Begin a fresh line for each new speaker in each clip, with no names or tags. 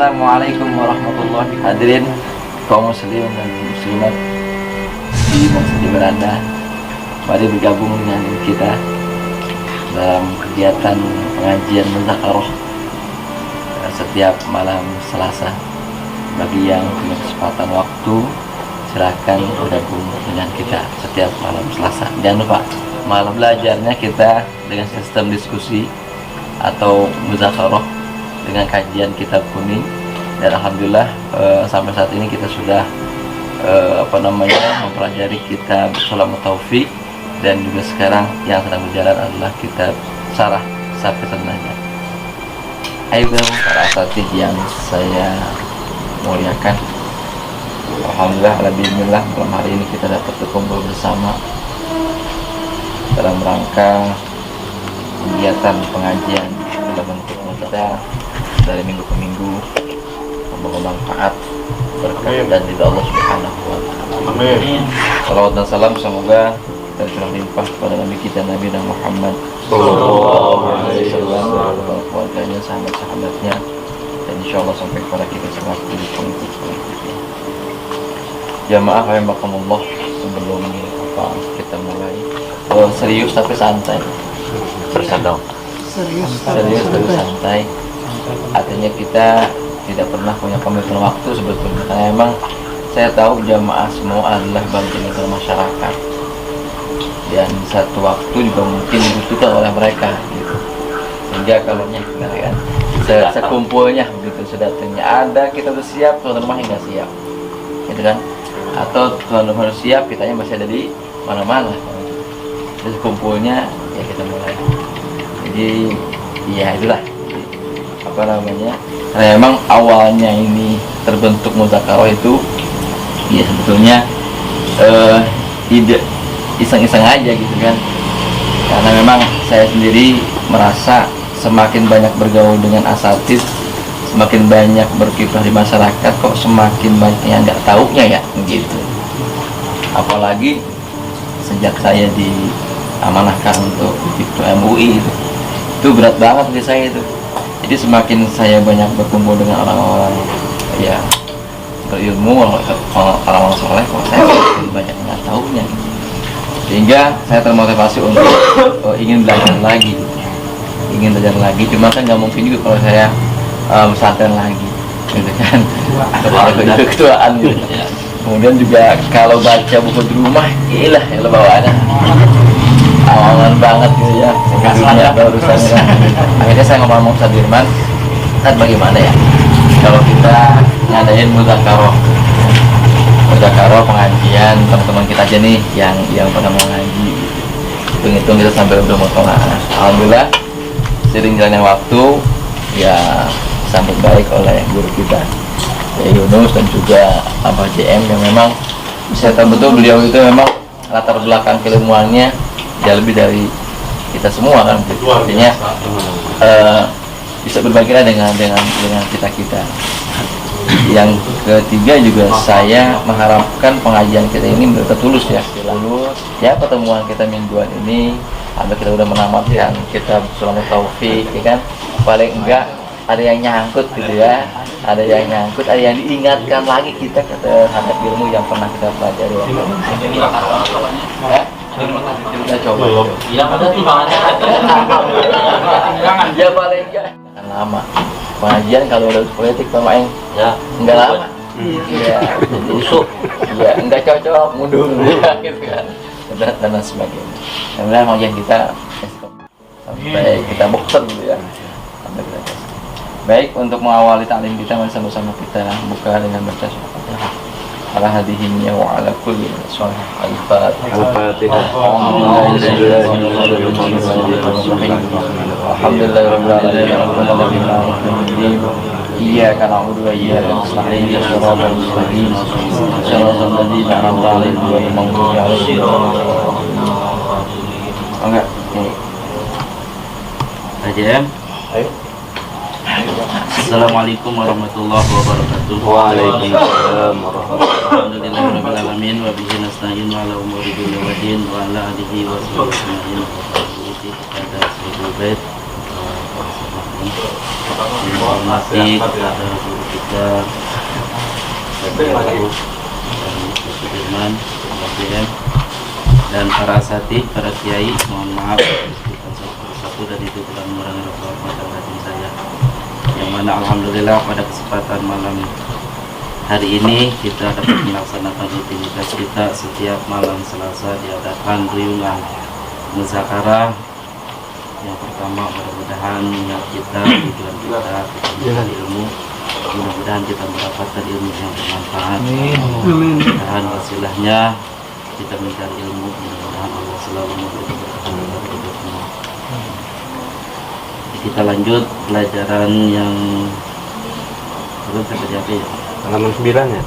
Assalamualaikum warahmatullahi wabarakatuh. Hadirin kaum muslimin dan muslimat di mana berada, mari bergabung dengan kita dalam kegiatan pengajian Muzakarah setiap malam Selasa. Bagi yang punya kesempatan waktu, silakan bergabung dengan kita setiap malam Selasa. Jangan lupa malam belajarnya kita dengan sistem diskusi atau Muzakarah dengan kajian kitab kuning, dan alhamdulillah sampai saat ini kita sudah mempelajari kitab Sulamu Taufiq, dan juga sekarang yang sedang berjalan adalah kitab Syarah Safi Sunnahnya. Ayo para asatidz yang saya muliakan, alhamdulillah alhamdulillah malam hari ini kita dapat berkumpul bersama dalam rangka kegiatan pengajian dalam bentuk kita dari minggu ke minggu, membawa manfaat, berkah dan ridha Allah Subhanahu wa taala. Amin. Salawat dan salam semoga tercurah limpah kepada Nabi kita Nabi Muhammad sallallahu alaihi wasallam, keluarganya, sahabat-sahabatnya, dan insyaallah sampai kepada kita semua di pengikut-pengikutnya. Jamaah rahimakumullah, sebelum kita mulai serius tapi santai. Serius tapi santai. Artinya kita tidak pernah punya komitmen waktu sebetulnya, karena memang saya tahu jamaah semua adalah bagian dari masyarakat, dan satu waktu juga mungkin dibutuhkan oleh mereka gitu. Sehingga kalau kan sekumpulnya begitu, sedatangnya ada kita udah siap, tuan rumah nggak siap gitu kan, atau tuan rumah harus siap, kitanya masih ada di mana-mana. Terus kumpulnya ya kita mulai. Jadi ya itulah karena memang awalnya ini terbentuk Muzakarah itu ya sebetulnya tidak iseng-iseng aja gitu kan, karena memang saya sendiri merasa semakin banyak bergaul dengan asatidz, semakin banyak berkiprah di masyarakat, kok semakin banyak yang nggak taunya ya gitu. Apalagi sejak saya diamanahkan untuk ketua MUI itu berat banget bagi saya itu. Jadi semakin saya banyak berkumpul dengan orang-orang ya berilmu, orang-orang soleh, kok saya semakin banyak nggak tahunya gitu. Sehingga saya termotivasi untuk ingin belajar lagi, cuma kan nggak mungkin juga kalau saya pesantren lagi gitu kan, atau ketuaan gitu. Kemudian juga kalau baca buku di rumah, iyalah yang bawaannya awalan banget gitu ya, kasihnya barusan. Akhirnya saya ngomong sama Ustaz Dirman, kan bagaimana ya kalau kita ngadain Muzakarah pengajian teman-teman kita aja nih yang pernah mau ngaji, hitung-hitung kita sampai udah mau tengah. Alhamdulillah sering jalannya waktu ya sambut baik oleh guru kita ya Yunus, dan juga Abah JM yang memang saya tahu betul beliau itu memang latar belakang keilmuannya ya lebih dari kita semua kan, artinya bisa berbagi dengan kita. Yang ketiga juga saya mengharapkan pengajian kita ini betul tulus ya. Lalu ya pertemuan kita mingguan ini, sampai kita udah menamatkan kitab Sulamu Taufiq ya kan, paling enggak ada yang nyangkut gitu ya, ada yang diingatkan lagi kita terhadap ilmu yang pernah kita pelajari. Kita coba. Yang ada timbangannya timbangan. Ya paling enggak akan lama. Pengajian kalau udah politik Pak Maeng ya enggak lama. Iya, busuk. Iya, enggak cocok, mundur gitu kan. Dan sebagainya. Kemudian pengajian kita sampai kita bukter gitu ya. Sampai kita. Baik, untuk mengawali taklim kita mari sama-sama kita buka dengan baca Al-Fatihah. Ala hadihim ya wa ala kulli sholih al-Fatihah. Alhamdulillahirabbil iyyaka na'budu wa iyyaka nasta'in ihdinas mustaqim shiratal ladzina an'amta 'alaihim ghairil maghdubi 'alaihim waladdallin. Enggak. AJM. Ayo.
Assalamualaikum warahmatullahi wabarakatuh.
Waalaikumsalam warahmatullahi wabarakatuh.
Alhamdulillahirabbil alamin wa bihi nasta'in wa ala umuri dunya wa din wa ala alihi wa sahbihi kepada Sayyidul Bait. Hormati kepada guru keluarga Bapak dan Pak Sudirman, Pak BM, dan para asatidz, para kiai. Mohon maaf kita satu dari itu telah mengurangi rahmat batin saya. Yang mana alhamdulillah pada kesempatan malam hari ini kita dapat melaksanakan rutinitas kita setiap malam Selasa diadakan riungan muzakarah. Yang pertama, mudah-mudahan niat kita, tujuan kita mencari ilmu, mudah-mudahan kita mendapatkan ilmu yang bermanfaat. Mudah-mudahan wasilahnya kita mencari ilmu, mudah-mudahan Allah selalu memberi keberkahan kepada kita semua. Kita lanjut pelajaran yang belum terjadi apa ya?
Halaman 9 ya?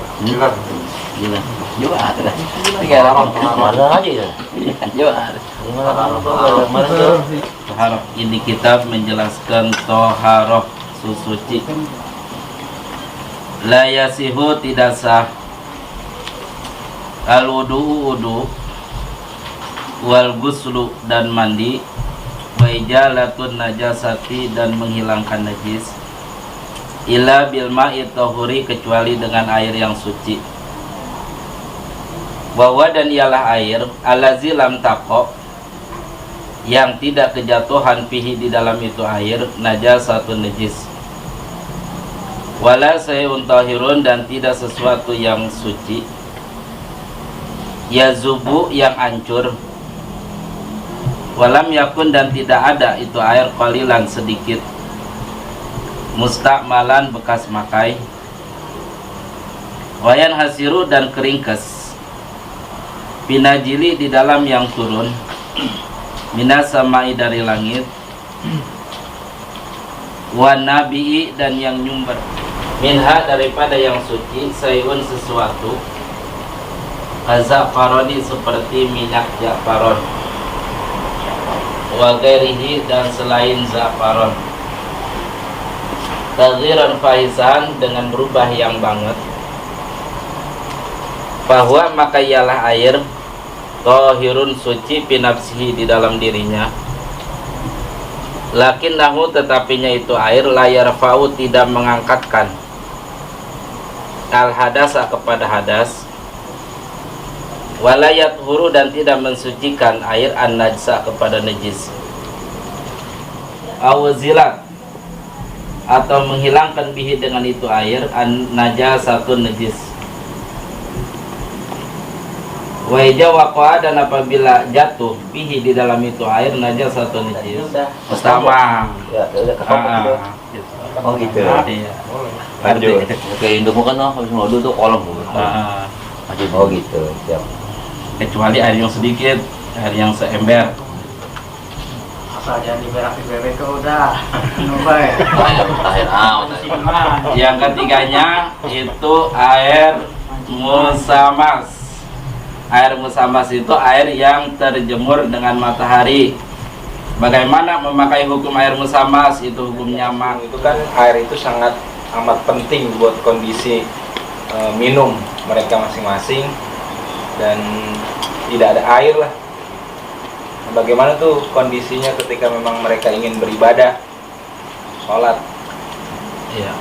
Gila.
Juga ada. Tiga orang mana aja ya? Juga ada.
Toharoh, ini kitab menjelaskan toharoh suci. La yasihu, tidak sah al wudu wal guslu, dan mandi, wa ijalatun najasati, dan menghilangkan najis, illa bil ma'i tahuri, kecuali dengan air yang suci. Bahwa dan ialah air alazi lam taqo, yang tidak kejatuhan fihi di dalam itu air, najasatun najis, wala sayun tahirun, dan tidak sesuatu yang suci, yazubu, yang hancur, walam yakun, dan tidak ada itu air qalilan, sedikit, mustakmalan, bekas makai, wayan hasiru, dan keringkes, pinajili, di dalam yang turun, minas samai, dari langit, wan nabii, dan yang nyumber, minha, daripada yang suci, sayun, sesuatu, kazafaroni, seperti minyak zafaron, wa ghairihi, dan selain zafaron, taghyiran fahisan, dengan berubah yang banget, bahwa maka ialah air tahirun, suci, pinafsihi, di dalam dirinya, lakinnahu, tetapinya itu air, layar fa'u, tidak mengangkatkan, al hadasa, kepada hadas, walayat huru, dan tidak mensucikan air an najsa, kepada najis, awazilat, atau menghilangkan bihi, dengan itu air, an najasatun, najis, wa ija waqa'a, dan apabila jatuh bihi, di dalam itu air, najasatun, najis, pertama.
Oh gitu.
Iya.
Lanjut.
Kayak Indo kan habis ngobrol tuh kolom. Oh gitu. Siap.
Kecuali air yang sedikit, air yang seember.
Asal jangan diberapi bebek udah. Coba ya.
Air
Yang ketiganya itu air musamas. Air musamas itu air yang terjemur dengan matahari. Bagaimana memakai hukum air musamas? Itu hukumnya mak.
Itu kan air itu sangat amat penting buat kondisi minum mereka masing-masing, dan tidak ada air lah. Bagaimana tuh kondisinya ketika memang mereka ingin beribadah, sholat?
Iya.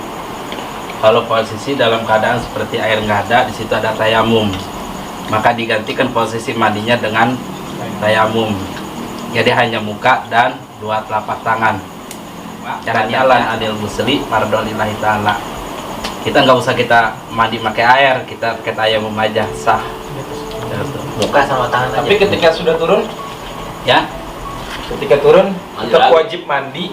Kalau posisi dalam keadaan seperti air nggak ada, di situ ada tayamum, maka digantikan posisi mandinya dengan tayamum. Jadi hanya muka dan dua telapak tangan. Cara jalan adil musli fardholillahi ta'ala. Kita nggak usah kita mandi pakai air, kita pakai tayamum aja sah.
Muka sama tangan aja.
Tapi ketika sudah turun,
Ya.
ketika turun
Mandi
tetap
lagi.
wajib mandi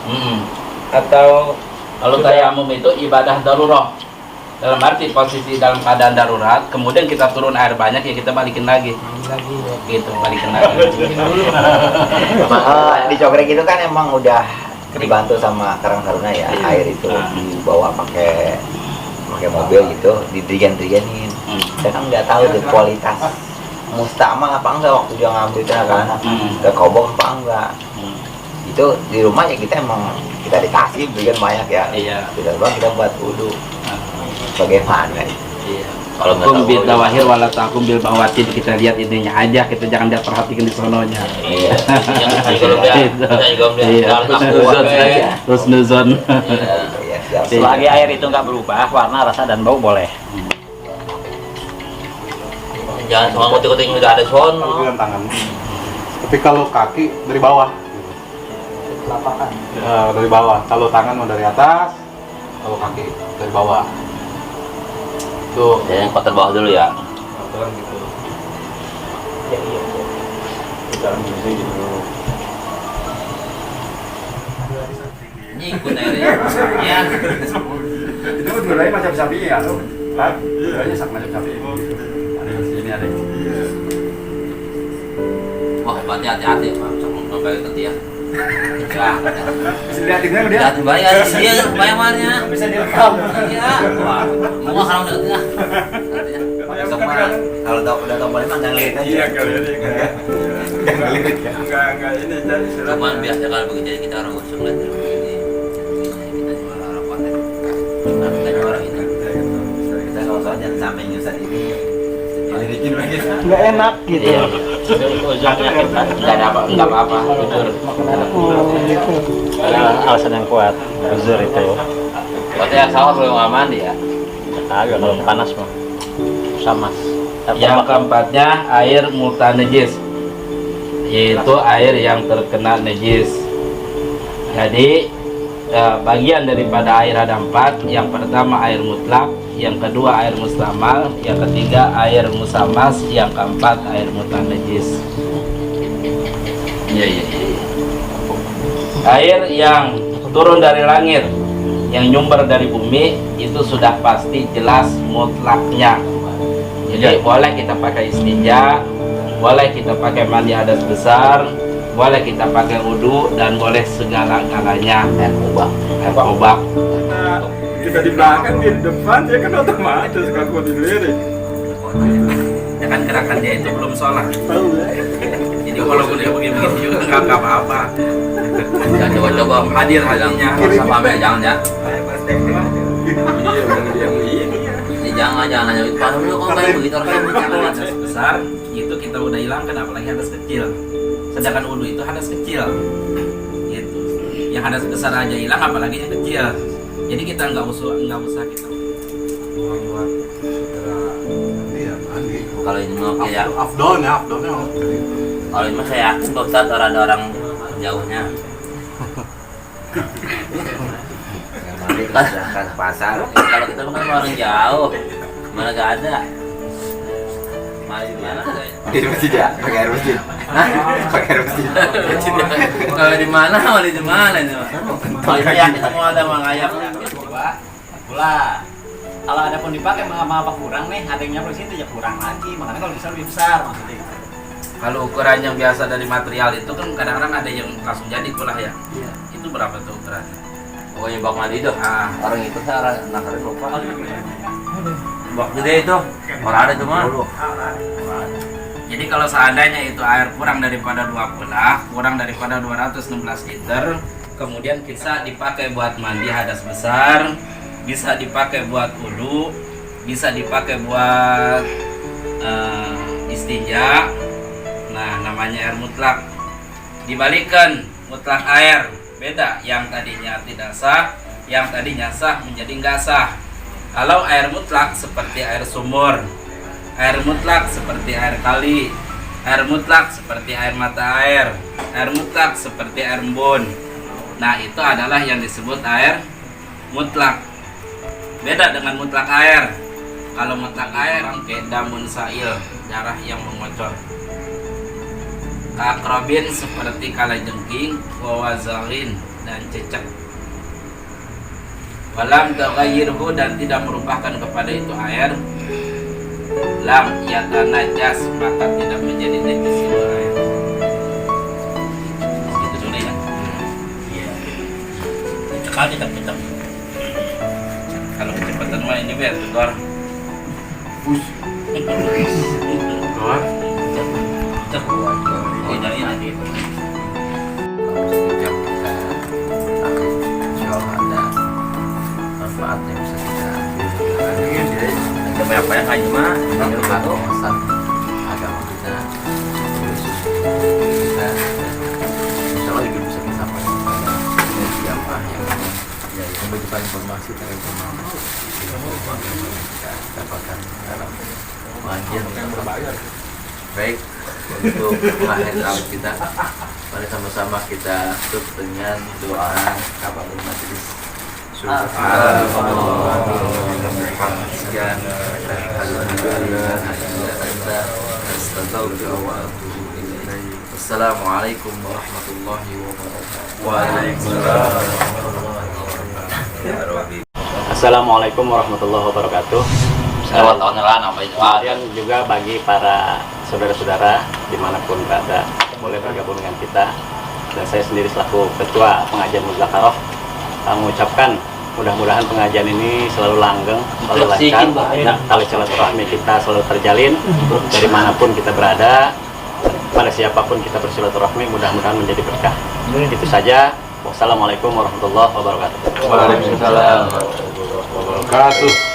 Mm-mm.
atau
Kalau
sudah-
tayamum itu ibadah darurah. Dalam arti posisi dalam keadaan darurat, kemudian kita turun air banyak, ya kita balikin lagi. Gitu, balikin lagi.
Di Cogrek itu kan emang udah dibantu sama Karang Taruna ya,
Iya.
air itu dibawa pakai mobil gitu, didirigan-diriganin. Saya kan nggak tahu tuh kualitas mustakmal apa enggak waktu dia ngambil itu kan, udah kobong apa enggak. Itu di rumah ya kita emang kita dikasih berikan banyak ya.
Iya.
Kita buat wudhu. Bagaimana itu?
Iya.
Kalau nggak
Hukum
tahu,
bil
ya.
dawahir wala takum bil bawatin, kita lihat ininya aja, kita jangan lihat perhatikan di sononya.
Iya. Kalau dia, saya juga
Iya.
bilang,
Terus nuzon.
Ya.
Selagi air itu nggak berubah, warna, rasa, dan bau boleh.
Jangan semua kutik-kutik udah ada sono.
Dengan tangan. Tapi kalau kaki dari bawah.
Lapakan.
Ya, dari bawah. Kalau tangan mau dari atas, kalau kaki dari bawah. Tuh.
Ya, yang kotor bawah dulu ya.
Aturan gitu.
Ini ikut airnya. Iya.
Itu sebenarnya macam sapi ya, tuh. Kan? Sebenarnya macam sapi. Ada di sini ada.
Wah, berarti hati-hati Pak, sama sampai ke dia. Ya,
Bisa dilihatin kan dia?
jangan bayar dia bayarannya.
Bisa direkam.
Iya. Wah, mau kalau udah dia.
Besok
mah, kalau udah tahu balik mah nggak lihat aja.
Iya, enggak lihat. Enggak lihat ya. Enggak ini jadi
Cuman biasa kalau begitu jadi kita harus usung lihat dulu ini. Kita jual orang konten. Nah, kita jual orang ini. Kita kalau soal jangan sampai nyusahin ini. Dirikin lagi.
Nggak enak gitu.
Iya.
Nggak ada nggak apa-apa, jujur.
Alasan yang kuat, uzur itu.
Berarti yang sawah belum aman ya.
Agak kalau panas mah sama.
Yang keempatnya air mutanajis, yaitu air yang terkena najis. Jadi bagian daripada air ada 4. Yang pertama air mutlak, yang kedua air mustamal, yang ketiga air musamas, yang keempat air mutanajis.
Iya iya.
Air yang turun dari langit, yang nyumber dari bumi, itu sudah pasti jelas mutlaknya. Jadi boleh kita pakai istinja, boleh kita pakai mandi hadas besar, boleh kita pakai wudu, dan boleh segala-galanya.
Air kubah.
Air obak.
kita di belakang di depan dia kan otomatis kalau di lirik.
Ya kan gerakan dia itu belum sholat.
Tahu ya?
Jadi walaupun dia begini-begini juga nggak apa-apa.
Jangan coba-coba
Hadir hadinya.
sama Mel, jangan ya.
Iya,
Jangan nanya itu paham lu kok kayak begitu orang
Kalau
kayak
hadas besar itu kita udah hilangkan, apalagi hadas kecil. Sedangkan wudhu itu hadas kecil. Gitu. Yang hadas besar aja hilang, apalagi yang kecil. Jadi kita nggak usah kita.
Iya, mandi.
kalau ini mah kayak
Afdolnya.
kalau ini mah saya yakin Pak Ustadz ada orang jauhnya.
Kan pasar.
Kalau kita bukan orang jauh, mana gak ada. Mari di mana?
Di masjid ya, pakai air masjid. Hah? Pakai air masjid.
Kalau di mana? Mari di mana ini? Kalau ini yakin semua ada mengayap.
Coba pula kalau ada pun dipakai apa kurang nih, ada yang nyampe situ ya kurang lagi, makanya kalau bisa lebih besar maksudnya.
Kalau ukuran yang biasa dari material itu kan kadang-kadang ada yang langsung jadi pula ya.
Iya.
Itu berapa tuh ukurannya?
Pokoknya bak mandi itu.
Ah,
Orang itu saya orang nakarin lupa. Bak gede itu. Orang ada cuma.
jadi kalau seandainya itu air kurang daripada 2 kurang daripada 216 liter, kemudian bisa dipakai buat mandi hadas besar, bisa dipakai buat wudu, bisa dipakai buat istinja. Nah, namanya air mutlak. Dibalikkan mutlak air, beda. Yang tadinya tidak sah, yang tadinya sah menjadi nggak sah. Kalau air mutlak seperti air sumur, air mutlak seperti air kali, air mutlak seperti air mata air mutlak seperti air embun. Nah, itu adalah yang disebut air mutlak. Beda dengan mutlak air. Kalau mutlak air kayak damun sail, darah yang mengocor. Kakrobin seperti kalajengking, wawazalin dan cecek. Walam taghayyirhu dan tidak merubahkan kepada itu air. Lam yatanajas maka tidak menjadi najis itu air. Gitu dulu ya. Iya. Cekal kita. Kalau kecepatan mah ini biar keluar.
Push. Keluar.
Tidak ini.
Sejak kita aktif, insya Allah ada manfaat yang bisa kita ambil.
Ada banyak aja mah.
Satu pesan agama kita, Yesus kita, insya Allah juga bisa kita sampaikan kepada jamaah yang membutuhkan informasi terkait dengan yang kita dapatkan dalam pengajian yang berbayar. Baik, untuk mengakhiri tarawih kita, mari sama-sama kita tutup dengan doa kafaratul majelis. Assalamualaikum warahmatullahi wabarakatuh.
Assalamualaikum warahmatullahi wabarakatuh. Kemudian juga bagi para saudara-saudara dimanapun berada, boleh bergabung dengan kita. Dan saya sendiri selaku Ketua Pengajian Mudzakarah mengucapkan mudah-mudahan pengajian ini selalu langgeng, selalu lancar, tali silaturahmi kita selalu terjalin dari manapun kita berada, pada siapapun kita bersilaturahmi, mudah-mudahan menjadi berkah. Itu saja. Wassalamualaikum warahmatullahi wabarakatuh.
Waalaikumsalam warahmatullahi wabarakatuh.